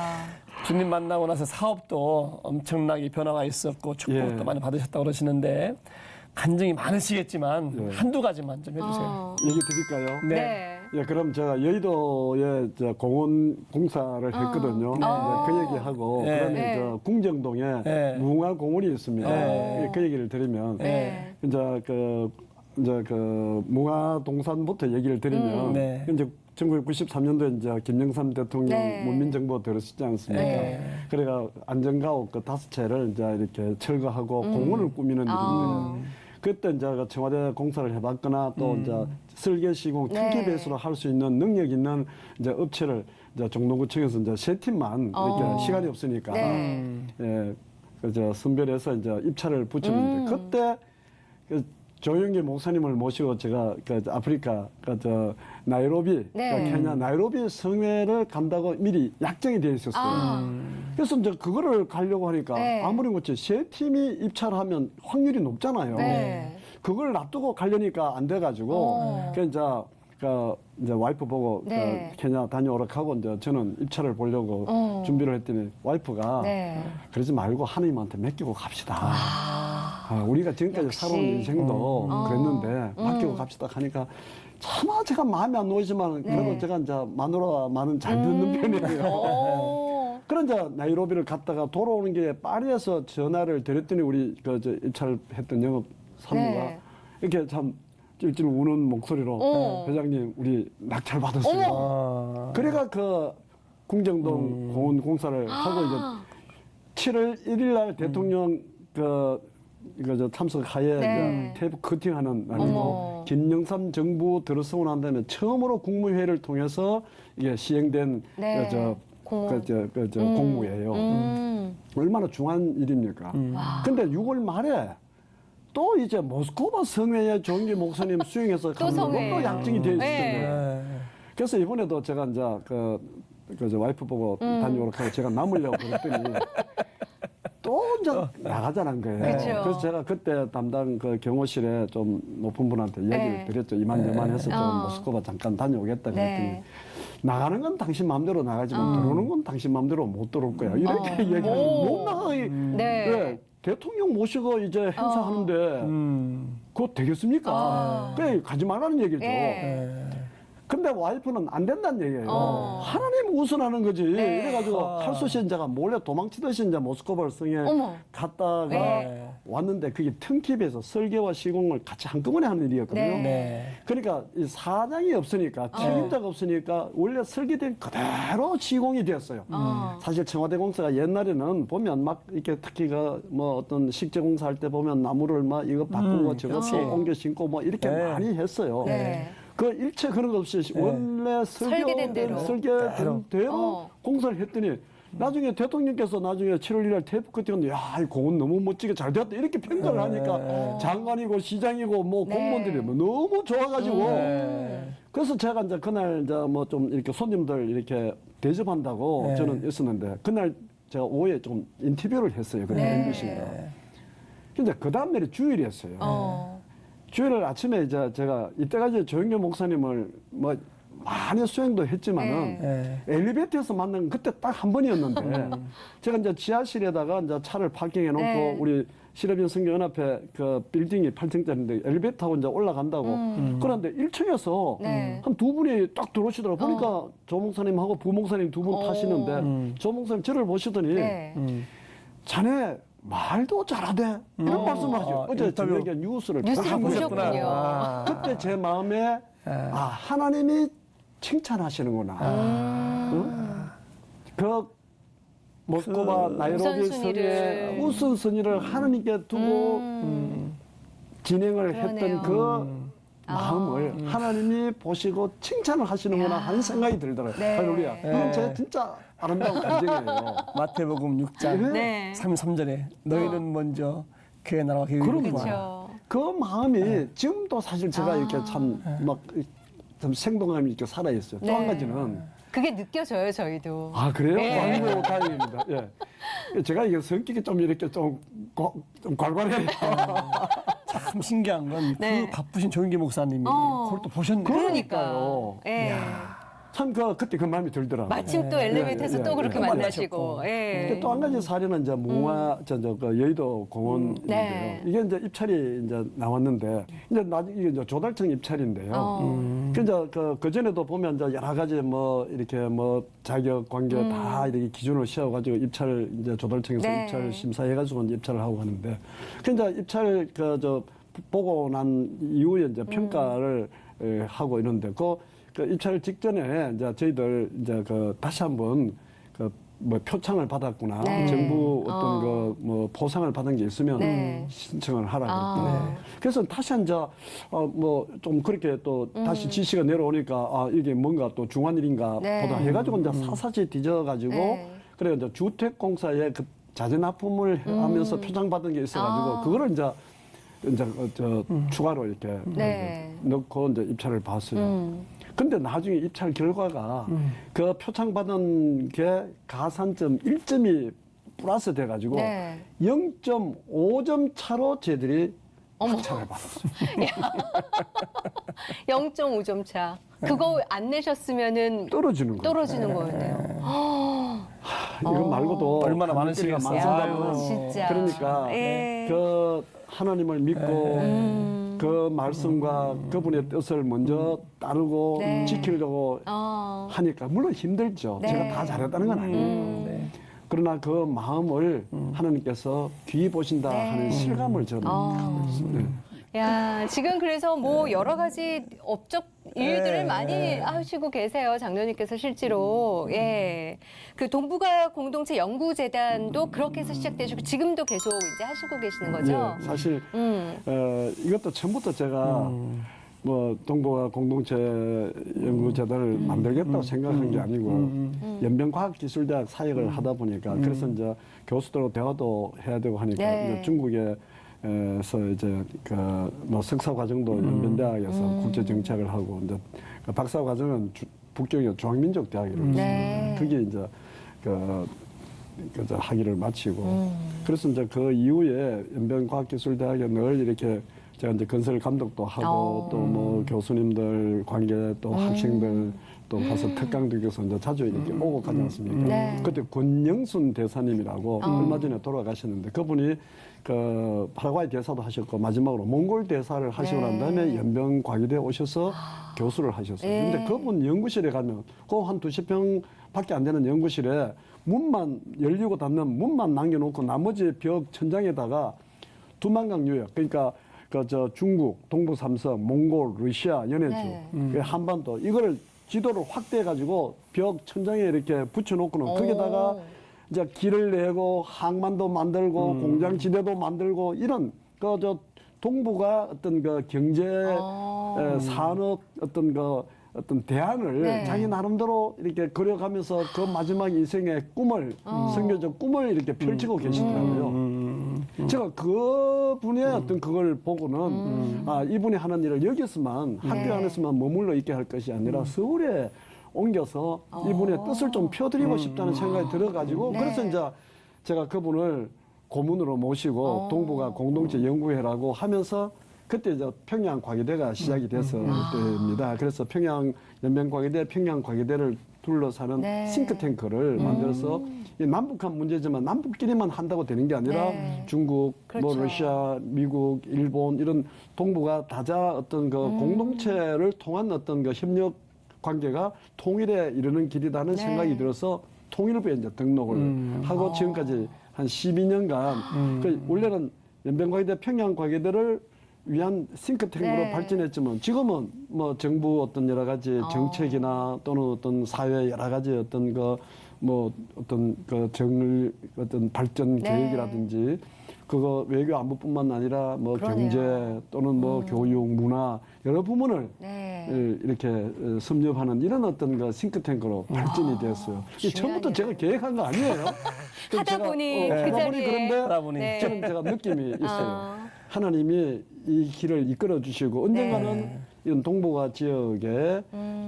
주님 만나고 나서 사업도 엄청나게 변화가 있었고 축복도
예.
많이 받으셨다고 그러시는데 간증이 많으시겠지만
예.
한두 가지만 좀 해주세요.
얘기 드릴까요?
네.
예, 그럼 제가 여의도에 저 공원 공사를 했거든요. 이제 그 얘기하고
네.
그다음에
네.
저 궁정동에
네.
무궁화공원이 있습니다.
네.
그 얘기를 드리면
네.
이제 그 무궁화동산부터 얘기를 드리면
네.
이제 1993년도에 이제 김영삼 대통령
네.
문민정부 들어섰지 않습니까?
네.
그래가 안전가옥 그 5채를 이제 이렇게 철거하고 공원을 꾸미는 일인데 그때 이제 그 청와대 공사를 해봤거나 또 이제 설계 시공
네.
특기 배수로 할 수 있는 능력 있는 이제 업체를 이제 종로구청에서 이제 세 팀만 이렇게 시간이 없으니까
네.
예, 그저 선별해서 이제 입찰을 붙였는데 그때 그 조영기 목사님을 모시고 제가 그 아프리카 그저 나이로비
네.
그 케냐 나이로비 성회를 간다고 미리 약정이 돼 있었어요. 그래서 이제 그거를 가려고 하니까
네.
아무리 그렇지 세 팀이 입찰하면 확률이 높잖아요.
네.
그걸 놔두고 가려니까 안 돼가지고 그래서 이제 와이프 보고
네.
그 케냐 다녀오라 하고 이제 저는 입찰을 보려고 준비를 했더니 와이프가
네.
그러지 말고 하나님한테 맡기고 갑시다. 우리가 지금까지
역시.
살아온 인생도 그랬는데 맡기고 갑시다 하니까 차마 제가 마음에 안 놓이지만 그래도 제가 이제 마누라 말은 잘 듣는 편이에요.
오.
그런 이제 나이로비를 갔다가 돌아오는 길에 파리에서 전화를 드렸더니 우리 저 입찰을 했던 영업 사무가
네.
이렇게 참 찔찔 우는 목소리로 회장님 우리 낙찰 받았어요.
아.
그래가 그 궁정동 공원 공사를 하고 이제 7월 1일 날 대통령 이거 저 참석하에
네.
이제 테이프 커팅하는 날이고
어머.
김영삼 정부 들어서고 난 다음에 처음으로 국무회의를 통해서 이게 시행된
네. 공무.
공무예요. 얼마나 중요한 일입니까? 근데 6월 말에 또 이제 모스크바 성회에 조영기 목사님 수행해서 가는
성회.
것도 약정이 돼 있었어요.
네.
그래서 이번에도 제가 이제 저 와이프 보고 다녀오라 하고 제가 남으려고 그랬더니 또 이제 나가자는 거예요.
그쵸.
그래서 제가 그때 담당 그 경호실에 좀 높은 분한테 얘기를
네.
드렸죠. 이만저만해서 좀 모스크바 잠깐 다녀오겠다 그랬더니
네.
나가는 건 당신 마음대로 나가지만 들어오는 건 당신 마음대로 못 들어올 거야. 이렇게 얘기하면 못 나가게.
네.
왜? 대통령 모시고 이제 행사하는데 그거 되겠습니까? 그래 가지 말라는 얘기죠.
네.
근데 와이프는 안 된다는 얘기예요. 하나님 우선하는 거지.
네.
이래가지고 할수신자가 몰래 도망치듯이 이제 모스크바 성에
어머.
갔다가
네.
왔는데 그게 틈팁에서 설계와 시공을 같이 한꺼번에 하는 일이었거든요.
네.
네.
그러니까 이 사장이 없으니까 책임자가 없으니까 원래 설계된 그대로 시공이 되었어요. 사실 청와대 공사가 옛날에는 보면 막 이렇게 특히 뭐 어떤 식재 공사할 때 보면 나무를 막 이거 바꾸고 저거
그렇지.
옮겨 심고 뭐 이렇게
네.
많이 했어요.
네.
그 일체 그런 거 없이 원래
설계된 대로.
설계된 대로
어.
공사를 했더니 나중에 대통령께서 나중에 7월 1일 테이프 커팅은 야, 이 공원 너무 멋지게 잘 되었다 이렇게 평가를 하니까 장관이고 시장이고 뭐
네.
공무원들이 뭐 너무 좋아가지고 그래서 제가 이제 그날 이제 뭐 좀 이렇게 손님들 이렇게 대접한다고
네.
저는 있었는데 그날 제가 오후에 좀 인터뷰를 했어요. 그
네.
MBC가. 근데 그 다음 날이 주일이었어요. 주일을 아침에 이제 제가 이때까지 조영교 목사님을 뭐 많이 수행도 했지만은
네.
엘리베이터에서 만난 건 그때 딱 한 번이었는데 제가 이제 지하실에다가 이제 차를 파킹해 놓고
네.
우리 시럽인 성교연합회 그 빌딩이 8층짜리인데 엘리베이터 타고 이제 올라간다고 그런데 1층에서
네.
한 두 분이 딱 들어오시더라고요. 보니까 조 목사님하고 부 목사님 두 분 타시는데 조 목사님 저를 보시더니
네.
자네 말도 잘하대 이런 말씀을 하죠. 어제
인터뷰.
저녁에 뉴스를
뉴스를
딱
보셨군요.
아.
그때 제 마음에 하나님이 칭찬하시는구나. 응? 그 모스크바 나이로비
우선순위를.
성에 우선순위를 하나님께 두고 진행을
그러네요.
했던 그 마음을 하나님이 보시고 칭찬을 하시는구나 하는 생각이 들더라고요.
네.
할렐루야. 그건 제 진짜 아름다운 감정이에요.
마태복음 6장
네.
33절에 너희는 먼저 그의 나라와 그의 의를 구하라.
그렇죠.
그 마음이 지금도 사실 제가 이렇게 참 막 좀 생동감이 있게 살아 있어요. 또 한
네.
가지는
그게 느껴져요, 저희도.
아 그래요?
네.
아이고 다행입니다. 예. 제가 이게 성격이 좀 이렇게 좀 괄괄해요.
참 신기한 건 그
네.
바쁘신 조영기 목사님이 그걸 또 보셨네요.
그러니까요. 예.
참 그때 그 마음이 들더라고요.
마침 또 엘리베이터에서
예,
또
예,
그렇게
예.
만나시고. 예.
또 한 가지 사례는 이제 무화 그 여의도 공원인데요.
네.
이게 이제 입찰이 이제 나왔는데 이제 나중에 이게 이제 조달청 입찰인데요. 그 이제 그 전에도 보면 이제 여러 가지 뭐 이렇게 뭐 자격 관계 다 이렇게 기준을 세워가지고 입찰 이제 조달청에서
네.
입찰 심사해가지고 이제 입찰을 하고 하는데 그 이제 입찰 그 보고 난 이후에 이제 평가를 하고 이런데 그 입찰 직전에 이제 저희들 이제 그 다시 한번 그 뭐 표창을 받았구나.
네.
정부 어떤 그 뭐 보상을 받은 게 있으면
네.
신청을 하라
아.
그랬더니 그래서 다시 이제 뭐 좀 그렇게 또 다시 지시가 내려오니까 이게 뭔가 또 중한 일인가
네.
보다 해가지고 이제 사사시 뒤져가지고
네.
그래 이제 주택공사에 그 자재 납품을 하면서 표창 받은 게 있어가지고 그거를 이제 추가로 이렇게
네.
넣고 이제 입찰을 봤어요. 근데 나중에 입찰 결과가 그 표창 받은 게 가산점 1점이 플러스 돼가지고
네.
0.5점 차로 쟤들이 표창을 받았어요.
0.5점 차. 그거 안 내셨으면은
떨어지는 거예요.
떨어지는 거였네요.
이거 말고도
얼마나
할 얘기가
많으시겠어요.
많습니다만
아유,
진짜.
그러니까
예.
그 하나님을 믿고 그 말씀과 그분의 뜻을 먼저 따르고
네.
지키려고 하니까 물론 힘들죠.
네.
제가 다 잘했다는 건 아니에요.
네.
그러나 그 마음을 하나님께서 귀히 보신다
네.
하는 실감을 저는 하고 있습니다. 네.
야, 지금 그래서 뭐 여러 가지 업적 일들을
네,
많이
네.
하시고 계세요. 장로님께서 실제로. 예. 그 동북아 공동체 연구재단도 그렇게 해서 시작되시고 지금도 계속 이제 하시고 계시는 거죠?
예, 사실
음.
이것도 처음부터 제가 뭐 동북아 공동체 연구재단을 만들겠다고 생각한 게 아니고 연변과학기술대학 사역을 하다 보니까 그래서 이제 교수들하고 대화도 해야 되고 하니까
네.
이제 중국에서 이제 그 뭐 석사 과정도 연변대학에서 국제 정책을 하고 이제 그 박사 과정은 북경의 중앙민족 대학이라고
네.
있습니다. 그게 이제 그 학위를 마치고 그래서 이제 그 이후에 연변과학기술대학에 늘 이렇게 제가 이제 건설 감독도 하고 또 뭐 교수님들 관계 또 학생들 또 가서 특강도 교수 이제 자주 이렇게 오고 가지 않습니까?
네.
그때 권영순 대사님이라고 얼마 전에 돌아가셨는데 그분이 그 파라과이 대사도 하셨고 마지막으로 몽골 대사를 하시고 난 다음에 연변과기대에 오셔서 교수를 하셨어요.
네.
근데 그분 연구실에 가면 그 한 20평밖에 안 되는 연구실에 문만 열리고 닫는 문만 남겨놓고 나머지 벽 천장에다가 두만강 유역 그러니까 그 중국, 동부 삼성, 몽골, 러시아, 연해주,
네.
그 한반도 이거를 지도를 확대해 가지고 벽 천장에 이렇게 붙여놓고는 거기다가 이제 길을 내고 항만도 만들고 공장 지대도 만들고 이런 그 동북아 어떤 그 경제 산업 어떤 대안을
네.
자기 나름대로 이렇게 그려가면서 그 마지막 인생의 꿈을 선교적 꿈을 이렇게 펼치고 계시더라고요. 제가 그 분의 어떤 그걸 보고는 아, 이분이 하는 일을 여기서만 학교 안에서만 머물러 있게 할 것이 아니라 서울에 옮겨서 이분의 뜻을 좀 펴드리고 싶다는 생각이 들어가지고
네.
그래서 이제 제가 그분을 고문으로 모시고 동북아 공동체 연구회라고 하면서 그때 이제 평양과기대가 시작이 됐을 때입니다. 그래서 평양 연맹과기대, 평양과기대를 둘러싸는
네.
싱크탱크를 만들어서 이 남북한 문제지만 남북끼리만 한다고 되는 게 아니라
네.
중국,
그렇죠.
뭐 러시아, 미국, 일본 이런 동북아 다자 어떤 그 공동체를 통한 어떤 그 협력 관계가 통일에 이르는 길이라는
네.
생각이 들어서 통일부에 이제 등록을 하고 지금까지 한 12년간 그 원래는 연변과기대, 평양과기대를 위한 싱크탱크로
네.
발전했지만 지금은 뭐 정부 어떤 여러 가지 정책이나 또는 어떤 사회 여러 가지 어떤 그 뭐 어떤 그 어떤 발전
네.
계획이라든지 그거 외교 안보뿐만 아니라 뭐
그러네요.
경제 또는 뭐 교육, 문화 여러 부문을
네.
이렇게 섭렵하는 이런 어떤 그 싱크탱크로 발전이 됐어요. 이 처음부터 제가 계획한 거 아니에요.
하다 보니 그
하다
자리에.
그런데
하다 보니.
네.
저는 제가 느낌이 있어요.
어.
하나님이 이 길을 이끌어 주시고 언젠가는 이런 동북아 지역에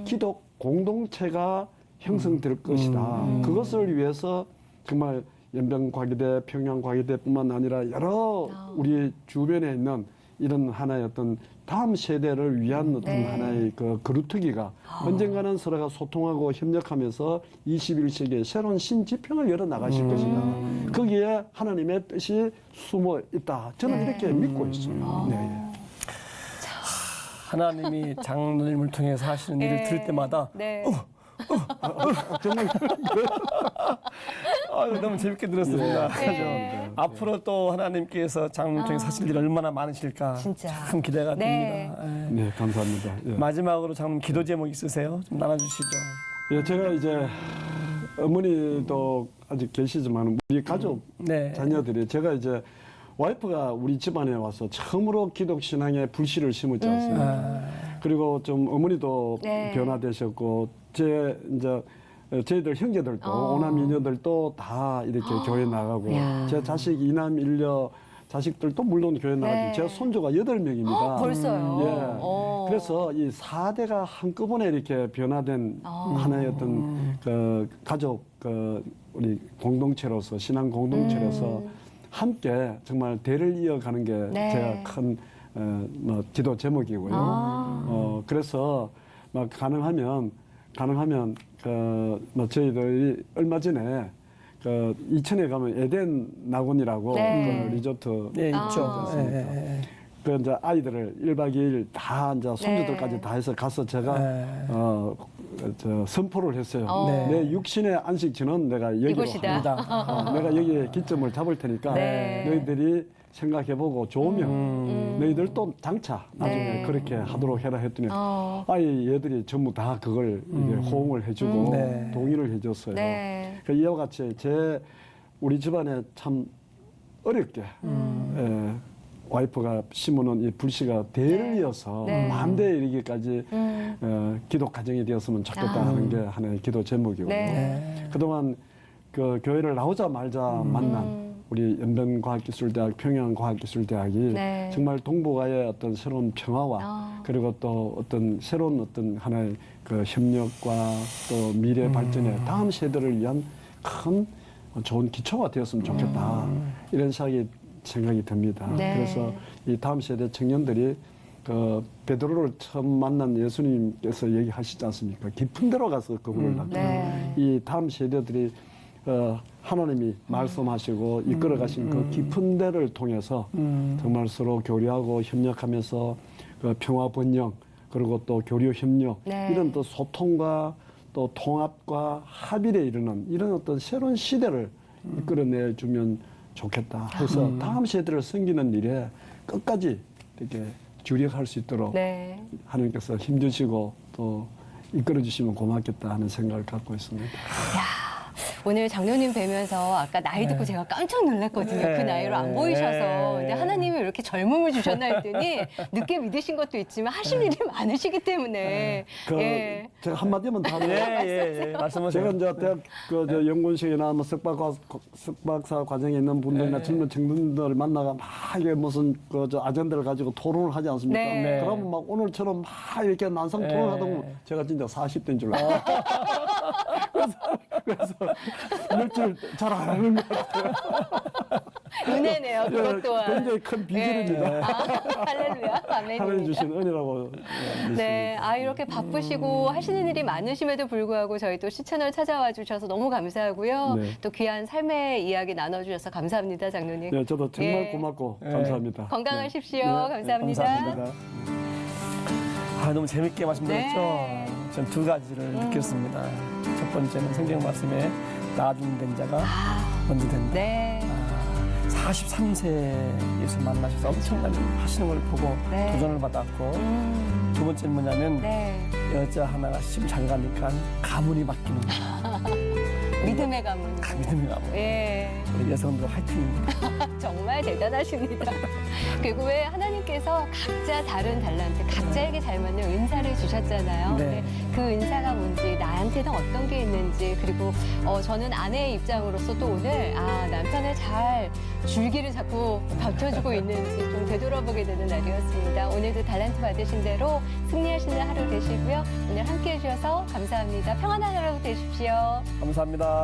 기독 공동체가 형성될 것이다. 그것을 위해서 정말 연변과기대, 평양과기대뿐만 아니라 여러 우리 주변에 있는 이런 하나의 어떤 다음 세대를 위한 어떤
네.
하나의 그 그루터기가 언젠가는 서로가 소통하고 협력하면서 21세기의 새로운 신지평을 열어 나가실 것이다. 거기에 하나님의 뜻이 숨어 있다. 저는
네.
이렇게 믿고 있어요. 네.
하나님이 장로님을 통해서 하시는 일을
네.
들을 때마다
네.
정말
너무 재밌게 들었습니다.
네.
앞으로 또 하나님께서 장로님 통해서 하실 일이 얼마나 많으실까
진짜.
참 기대가
네.
됩니다. 예.
네, 감사합니다. 예.
마지막으로 장로님 기도 제목 있으세요? 좀 나눠주시죠.
예, 제가 이제 어머니도 아직 계시지만 우리 가족
네.
자녀들이 제가 이제 와이프가 우리 집안에 와서 처음으로 기독 신앙에 불씨를 심었지 않습니까? 그리고 좀 어머니도
네.
변화되셨고 제 이제 저희들 형제들도 오남 이녀들도 다 이렇게 교회 나가고 제 자식 이남 일녀 자식들도 물론 교회 나가고
네.
제 손주가 8명입니다.
벌써요.
예. 그래서 이 4대가 한꺼번에 이렇게 변화된 하나의 어떤 그 가족 그 우리 공동체로서 신앙 공동체로서 함께 정말 대를 이어가는 게
네.
제가 큰 뭐 기도 제목이고요. 그래서 막 가능하면 그 뭐 저희들이 얼마 전에 그 이천에 가면 에덴 낙원이라고
네.
그 리조트
네, 있죠.
않습니까?
예.
그 이제 아이들을 1박 2일 다 이제 손주들까지
네.
다 해서 가서 제가
네.
저 선포를 했어요.
네.
내 육신의 안식처는 내가 여기로
이곳이다.
한다. 내가 여기에 기점을 잡을 테니까
네.
너희들이 생각해보고 좋으면 너희들도 장차 나중에
네.
그렇게 하도록 해라 했더니
어.
아이 얘들이 전부 다 그걸 이게 호응을 해주고
네.
동의를 해줬어요.
네.
그 이와 같이 우리 집안에 참 어렵게 와이프가 심어놓은 이 불씨가 대를 이어서
네.
만대에 이르기까지 기독 가정이 되었으면 좋겠다 하는 게 하나의 기도 제목이고요.
네.
그동안 그 교회를 나오자 말자 만난 우리 연변과학기술대학, 평양과학기술대학이
네.
정말 동북아의 어떤 새로운 평화와 그리고 또 어떤 새로운 어떤 하나의 그 협력과 또 미래 발전의 다음 세대를 위한 큰 좋은 기초가 되었으면 좋겠다. 이런 생각이 듭니다.
네.
그래서 이 다음 세대 청년들이 그 베드로를 처음 만난 예수님께서 얘기하시지 않습니까? 깊은 데로 가서 그분을 낳고
네.
이 다음 세대들이 하나님이 말씀하시고 이끌어 가신 그 깊은 데를 통해서 정말 서로 교류하고 협력하면서 그 평화 번영 그리고 또 교류 협력
네.
이런 또 소통과 또 통합과 합일에 이르는 이런 어떤 새로운 시대를 이끌어내 주면 좋겠다 해서 다음 세대를 섬기는 일에 끝까지 이렇게 주력할 수 있도록
네.
하나님께서 힘주시고 또 이끌어 주시면 고맙겠다 하는 생각을 갖고 있습니다.
오늘 장로님 뵈면서 아까 나이 듣고 제가 깜짝 놀랐거든요. 그 나이로 안 보이셔서. 근데 하나님이 이렇게 젊음을 주셨나 했더니 늦게 믿으신 것도 있지만 하실 일이 많으시기 때문에. 예.
제가 한마디만 더 하면
예, 말씀하세요.
제가 이제 대학 저 연구원식이나 뭐 석박사 과정에 있는 분들이나 젊은 청년들을 만나가 막 이게 무슨 저 아젠다를 가지고 토론을 하지 않습니까?
네.
그러면 막 오늘처럼 막 이렇게 난상 토론하다 보면 제가 진짜 40대인 줄 알아요. 그래서 일주일 잘 안 하는 것 같아요.
은혜네요. 그것 또한.
굉장히 큰 비결입니다.
할렐루야.
하나님
아멘입니다.
주신 은혜라고
네, 이렇게 바쁘시고 하시는 일이 많으심에도 불구하고 저희 또 시채널 찾아와 주셔서 너무 감사하고요.
네.
또 귀한 삶의 이야기 나눠주셔서 감사합니다, 장로님.
네, 저도 정말
예.
고맙고 감사합니다.
건강하십시오.
네.
감사합니다.
감사합니다. 너무 재밌게 말씀드렸죠.
네.
전 두 가지를 느꼈습니다. 첫 번째는 성경 말씀에 나중된 자가 먼저 된다.
네.
43세에서 만나셔서 엄청난 일 하시는 걸 보고
네.
도전을 받았고 두 번째는 뭐냐면
네.
여자 하나가 시집 잘 가니까 가문이 바뀌는 거예요.
믿음의 가문.
믿음이 가문.
예.
우리 여성들 화이팅입니다.
정말 대단하십니다. 그리고 왜 하나님께서 각자 다른 달란트, 각자에게 잘 맞는 은사를 주셨잖아요.
네.
근데 그 은사가 뭔지, 나한테는 어떤 게 있는지, 그리고 저는 아내의 입장으로서 또 오늘 남편을 잘 줄기를 자꾸 받쳐주고 있는지 좀 되돌아보게 되는 날이었습니다. 오늘도 달란트 받으신 대로 승리하시는 하루 되시고요. 오늘 함께해 주셔서 감사합니다. 평안한 하루 되십시오.
감사합니다.